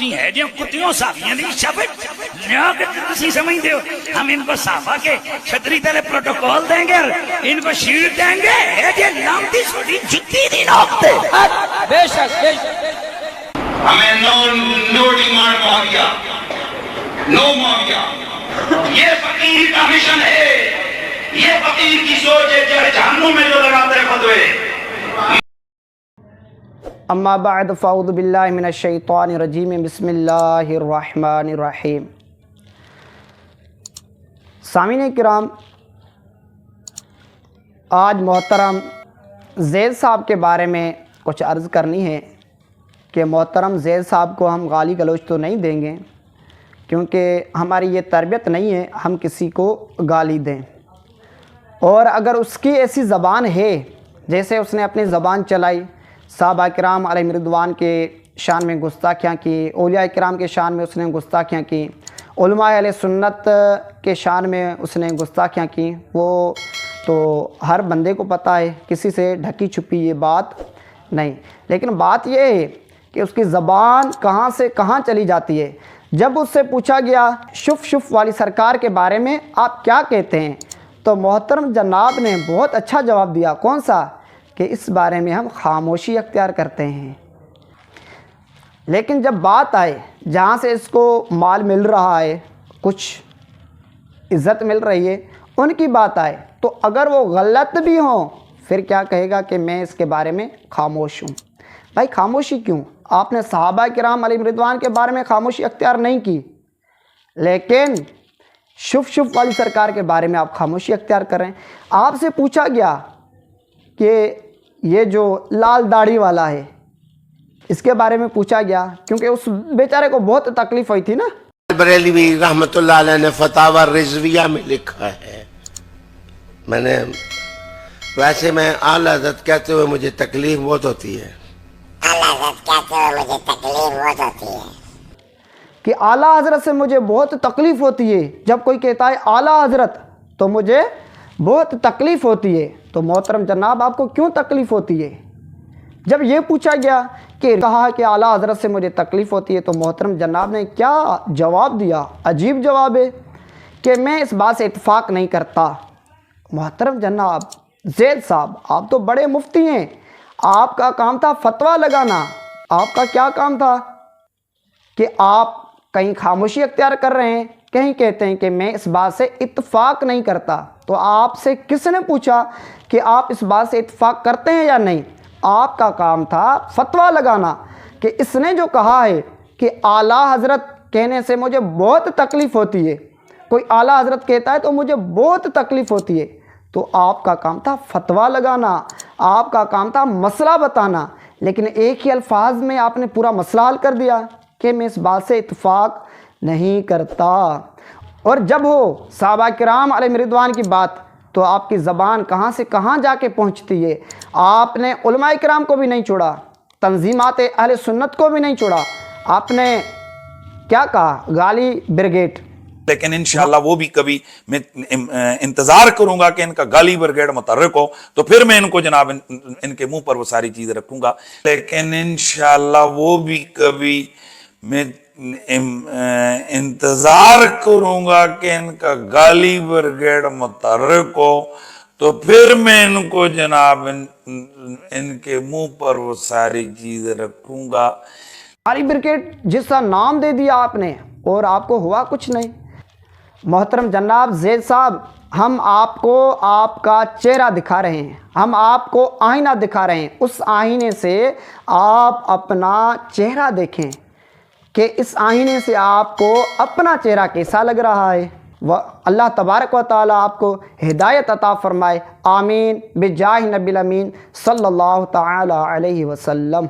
ہے جو کتیوں صافیاں دی شفٹ نیا کہ تسی سمجھ دے ہو ہم ان کو صافہ کے چھتری تلے پروٹوکول دیں گے اور ان کو شیلڈ دیں گے ہے جو لامتی چھوٹی جتی دی نوکتے بے شک ہمیں نو ڈیمانڈ معاویہ نو معاویہ یہ فقیر کا مشن ہے، یہ فقیر کی سوچ ہے جہنم میں جو لگاتے ہیں فتوے۔ اما بعد فاعوذ باللہ من الشیطان الرجیم بسم اللہ الرحمن الرحیم۔ سامعین کرام، آج محترم زید صاحب کے بارے میں کچھ عرض کرنی ہے کہ محترم زید صاحب کو ہم گالی گلوچ تو نہیں دیں گے، کیونکہ ہماری یہ تربیت نہیں ہے ہم کسی کو گالی دیں، اور اگر اس کی ایسی زبان ہے جیسے اس نے اپنی زبان چلائی، صحابہ کرام علیہ رضوان کے شان میں گستاخیاں کی، اولیاء کرام کے شان میں اس نے گستاخیاں کی، علماء اہل سنت کے شان میں اس نے گستاخیاں کی، وہ تو ہر بندے کو پتہ ہے، کسی سے ڈھکی چھپی یہ بات نہیں۔ لیکن بات یہ ہے کہ اس کی زبان کہاں سے کہاں چلی جاتی ہے۔ جب اس سے پوچھا گیا شف شف والی سرکار کے بارے میں آپ کیا کہتے ہیں، تو محترم جناب نے بہت اچھا جواب دیا، کون سا؟ کہ اس بارے میں ہم خاموشی اختیار کرتے ہیں۔ لیکن جب بات آئے جہاں سے اس کو مال مل رہا ہے، کچھ عزت مل رہی ہے، ان کی بات آئے تو اگر وہ غلط بھی ہوں پھر کیا کہے گا کہ میں اس کے بارے میں خاموش ہوں۔ بھائی خاموشی کیوں؟ آپ نے صحابہ کرام علیہ رضوان کے بارے میں خاموشی اختیار نہیں کی، لیکن شف شف والی سرکار کے بارے میں آپ خاموشی اختیار کریں۔ آپ سے پوچھا گیا کہ یہ جو لال داڑھی والا ہے اس کے بارے میں پوچھا گیا، کیونکہ اس بیچارے کو بہت تکلیف ہوئی تھی نا۔ بریلوی رحمت اللہ علیہ نے فتاوی رضویہ میں لکھا ہے، ویسے میں اعلیٰ حضرت کہتے ہوئے مجھے تکلیف بہت ہوتی ہے، کہ اعلیٰ حضرت سے مجھے بہت تکلیف ہوتی ہے۔ جب کوئی کہتا ہے اعلیٰ حضرت تو مجھے بہت تکلیف ہوتی ہے، تو محترم جناب آپ کو کیوں تکلیف ہوتی ہے؟ جب یہ پوچھا گیا کہ کہا کہ اعلیٰ حضرت سے مجھے تکلیف ہوتی ہے، تو محترم جناب نے کیا جواب دیا؟ عجیب جواب ہے کہ میں اس بات سے اتفاق نہیں کرتا۔ محترم جناب زید صاحب، آپ تو بڑے مفتی ہیں، آپ کا کام تھا فتویٰ لگانا، آپ کا کیا کام تھا کہ آپ کہیں خاموشی اختیار کر رہے ہیں، کہیں کہتے ہیں کہ میں اس بات سے اتفاق نہیں کرتا۔ تو آپ سے کس نے پوچھا کہ آپ اس بات سے اتفاق کرتے ہیں یا نہیں؟ آپ کا کام تھا فتویٰ لگانا کہ اس نے جو کہا ہے کہ اعلیٰ حضرت کہنے سے مجھے بہت تکلیف ہوتی ہے، کوئی اعلیٰ حضرت کہتا ہے تو مجھے بہت تکلیف ہوتی ہے، تو آپ کا کام تھا فتویٰ لگانا، آپ کا کام تھا مسئلہ بتانا۔ لیکن ایک ہی الفاظ میں آپ نے پورا مسئلہ حل کر دیا کہ میں اس بات سے اتفاق نہیں کرتا۔ اور جب ہو صحابہ کرام علیہ رضوان کی بات تو آپ کی زبان کہاں سے کہاں جا کے پہنچتی ہے۔ آپ نے علماء کرام کو بھی نہیں چھوڑا، تنظیمات اہل سنت کو بھی نہیں چھوڑا، آپ نے کیا کہا؟ گالی بریگیڈ۔ لیکن انشاءاللہ وہ بھی کبھی میں انتظار کروں گا کہ ان کا گالی بریگیڈ متحرک ہو تو پھر میں ان کو جناب ان کے منہ پر وہ ساری چیزیں رکھوں گا، لیکن انشاءاللہ وہ بھی کبھی میں انتظار کروں گا کہ ان کا گالی بریگیڈ متحرک ہو تو پھر میں ان کو جناب ان کے منہ پر وہ ساری چیزیں رکھوں گا۔ گالی بریگیڈ جس کا نام دے دیا آپ نے، اور آپ کو ہوا کچھ نہیں۔ محترم جناب زید صاحب، ہم آپ کو آپ کا چہرہ دکھا رہے ہیں، ہم آپ کو آئینہ دکھا رہے ہیں، اس آئینے سے آپ اپنا چہرہ دیکھیں کہ اس آئینے سے آپ کو اپنا چہرہ کیسا لگ رہا ہے۔ اللہ تبارک و تعالیٰ آپ کو ہدایت عطا فرمائے، آمین، بجاہ نبی الامین صلی اللہ تعالی علیہ وسلم۔